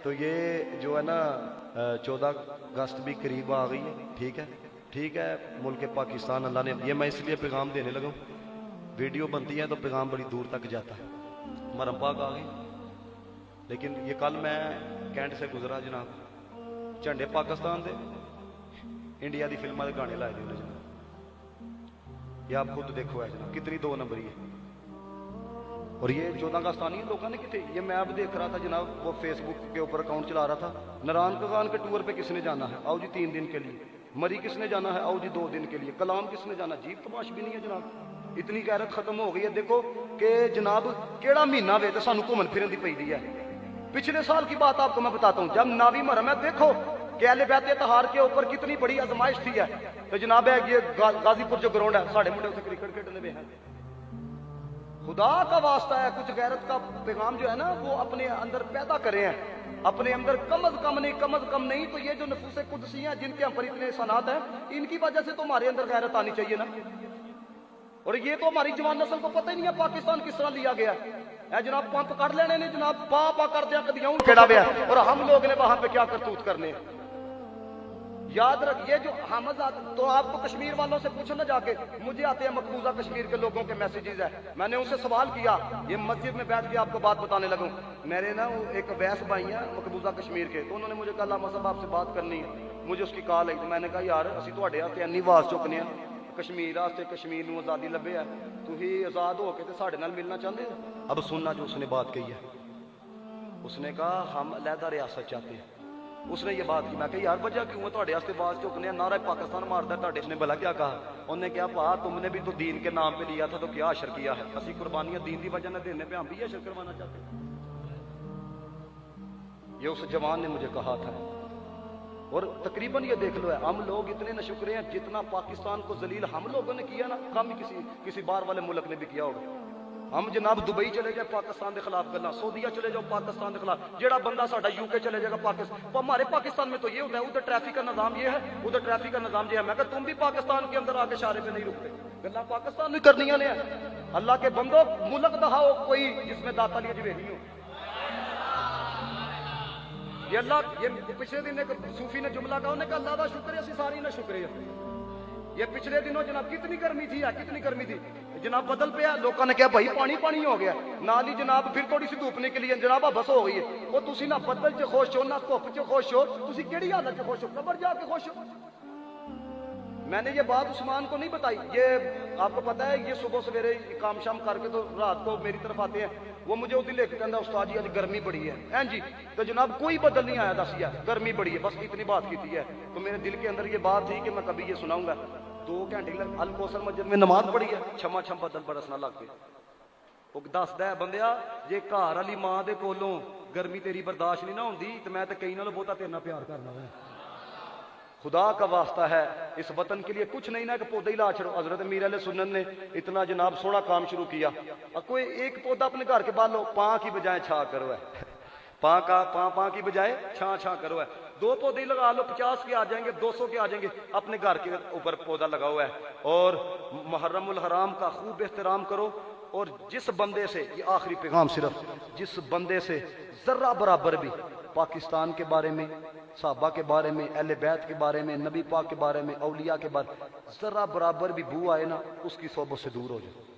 تو یہ جو ہے نا 14 اگست بھی قریب آ گئی ہے، ٹھیک ہے ملک پاکستان اللہ نے، یہ میں اس لیے پیغام دینے لگا ہوں، ویڈیو بنتی ہے تو پیغام بڑی دور تک جاتا ہے، مرم پاک آ گئی، لیکن یہ کل میں کینٹ سے گزرا جناب، جھنڈے پاکستان دے انڈیا دی فلموں کے گانے لائے انہیں جناب، یہ آپ خود دیکھو ہے جناب کتنی 2 نمبری ہے، اور یہ 14 اگست آنی ہے لوگوں نے کتنے، یہ میں اب دیکھ رہا تھا جناب، وہ فیس بک کے اوپر اکاؤنٹ چلا رہا تھا، نران کغان کے ٹور پہ کس نے جانا ہے، آؤ جی 3 دن کے لیے، مری کس نے جانا ہے، آؤ جی 2 دن کے لیے، کلام کس نے جانا، جیب تماش بھی نہیں ہے جناب، اتنی غیرت ختم ہو گئی ہے۔ دیکھو کہ جناب کیڑا مہینہ وے تو سانو گھومن پھرن دی پئی دی ہے، پچھلے سال کی بات آپ کو میں بتاتا ہوں، جب ناوی محرم ہے، دیکھو کہ اہل بیت اطہار کے اوپر کتنی بڑی آزمائش تھی ہے، تو جناب ہے یہ غازی پور جو گراؤنڈ ہے، ساڑھے منڈے اتنے کرکٹ کھیلنے میں ہیں، خدا کا واسطہ ہے کچھ غیرت کا پیغام جو ہے نا وہ اپنے اندر پیدا کرے ہیں، اپنے اندر کم از کم نہیں تو یہ جو نفوس قدسی ہیں جن کے ہم پر اتنے احسانات ہیں، ان کی وجہ سے تو ہمارے اندر غیرت آنی چاہیے نا، اور یہ تو ہماری جوان نسل کو پتہ ہی نہیں ہے پاکستان کس طرح لیا گیا ہے جناب، پمپ کر لینے نے جناب، پا کر دیا کدیوں کھیڑا گیا، اور ہم لوگ نے وہاں پہ کیا کرتوت کرنے ہیں۔ یاد رکھ یہ جو حامد تو آپ کو کشمیر والوں سے پوچھو نہ جا کے، مجھے آتے ہیں مقبوضہ کشمیر کے لوگوں کے میسیجز ہیں، میں نے ان سے سوال کیا، یہ مسجد میں بیٹھ کے آپ کو بات بتانے لگوں، میرے نا ایک ویس بھائی ہیں مقبوضہ کشمیر کے، تو انہوں نے مجھے کہا علامہ صاحب آپ سے بات کرنی ہے، مجھے اس کی کال آئی، تو میں نے کہا یار اسی تواڈے واسطے انی آواز چکنے ہیں کشمیر واسطے، کشمیر نو آزادی لبے ہے، تسی آزاد ہو کے تے ساڈے نال ملنا چاہتے ہیں۔ اب سننا جو اس نے بات کہی ہے، اس نے کہا ہم علیحدہ ریاست چاہتے ہیں، اس نے یہ بات کی، میں کہا یار وجہ کیوں ہے تواڈے واسطے آواز چکنے ہیں، نعرہ پاکستان ماردا ہے تواڈے، اس نے بھلا کیا کہا، انہوں نے کہا پا تم نے بھی تو دین کے نام پہ لیا تھا تو کیا اشر کیا ہے، اسی قربانیاں دین دی وجہ نہ دینے پہ ہم بھی اشر کروانا چاہتے ہیں، یہ اس جوان نے مجھے کہا تھا، اور تقریباً یہ دیکھ لو ہے ہم لوگ اتنے نشکرے ہیں، جتنا پاکستان کو ذلیل ہم لوگوں نے کیا نا، کم ہی کسی بار والے ملک نے بھی کیا ہوگا۔ ہم جناب دبئی چلے جائے پاکستان کے خلاف گلا، سعودیہ چلے جاؤ پاکستان کے خلاف، جیڑا بندہ ساڈا یو کے چلے جائے گا پاکستان، ہمارے پاکستان میں تو یہ ہوتا ہے ادھر ٹریفک کا نظام یہ ہے، ادھر ٹریفک کا نظام یہ ہے، میں کہا تم بھی پاکستان کے اندر آ کے اشارے پہ نہیں رکتے، گلا پاکستان میں کرنیاں نے اللہ کے بندو، ملک دہاؤ کوئی جس میں داتا لیے جوے نہیں ہو، یہ اللہ، یہ پچھلے دن ایک صوفی نے جملہ کہا، انہوں نے کہا اللہ کا شکر ہے اسی ساری نہ شکریہ، یہ پچھلے دنوں جناب کتنی گرمی تھی، کتنی گرمی تھی جناب، بدل پہ لوگوں نے کہا بھائی پانی ہو گیا، نال ہی جناب پھر تھوڑی سی دھوپ نکلی ہے جناب بس ہو گئی ہے، وہ تسی نہ بدل چ خوش ہو نہ دھوپ چ خوش ہو، تسی کیڑی حالت چ خوش ہو، قبر جا کے خوش ہو۔ میں نے یہ بات عثمان کو نہیں بتائی، یہ آپ کو پتا ہے یہ صبح سویرے کام شام کر کے تو رات کو میری طرف آتے ہیں، وہ مجھے ادھر لے کے کہنا استاد جی آج گرمی بڑی ہے جی، تو جناب کوئی بدل نہیں آیا دس یار گرمی بڑی ہے، بس اتنی بات کی ہے، تو میرے دل کے اندر یہ بات تھی کہ میں کبھی یہ سناؤں گا، 2 گھنٹے الکوثر مسجد میں نماز پڑھی ہے، چھما چھم بدل برسنا لگ پے، وہ دسدا ہے بندیا جے گھر والی ماں دے کولوں گرمی تیری برداشت نہیں نہ ہوندی تے میں تے کئی نالوں بہتا تیرے نال پیار کرنا ہے، خدا کا واسطہ ہے اس وطن کے لیے کچھ نہیں نہ کہ پودا ہی لا چھڑو۔ حضرت امیر علیہ سنن نے اتنا جناب سونا کام شروع کیا، کوئی ایک پودا اپنے گھر کے بعد لو، پاں کی بجائے چھا کرو ہے، پاں کی بجائے چھاں کرو ہے، 2 پودے لگا لو، 50 کے آ جائیں گے، 200 کے آ جائیں گے، اپنے گھر کے اوپر پودا لگا ہوا ہے، اور محرم الحرام کا خوب احترام کرو، اور جس بندے سے، یہ آخری پیغام صرف، جس بندے سے ذرہ برابر بھی پاکستان کے بارے میں، صحابہ کے بارے میں، اہل بیت کے بارے میں، نبی پاک کے بارے میں، اولیاء کے بارے میں ذرہ برابر بھی بو آئے نا، اس کی صحبت سے دور ہو جائے۔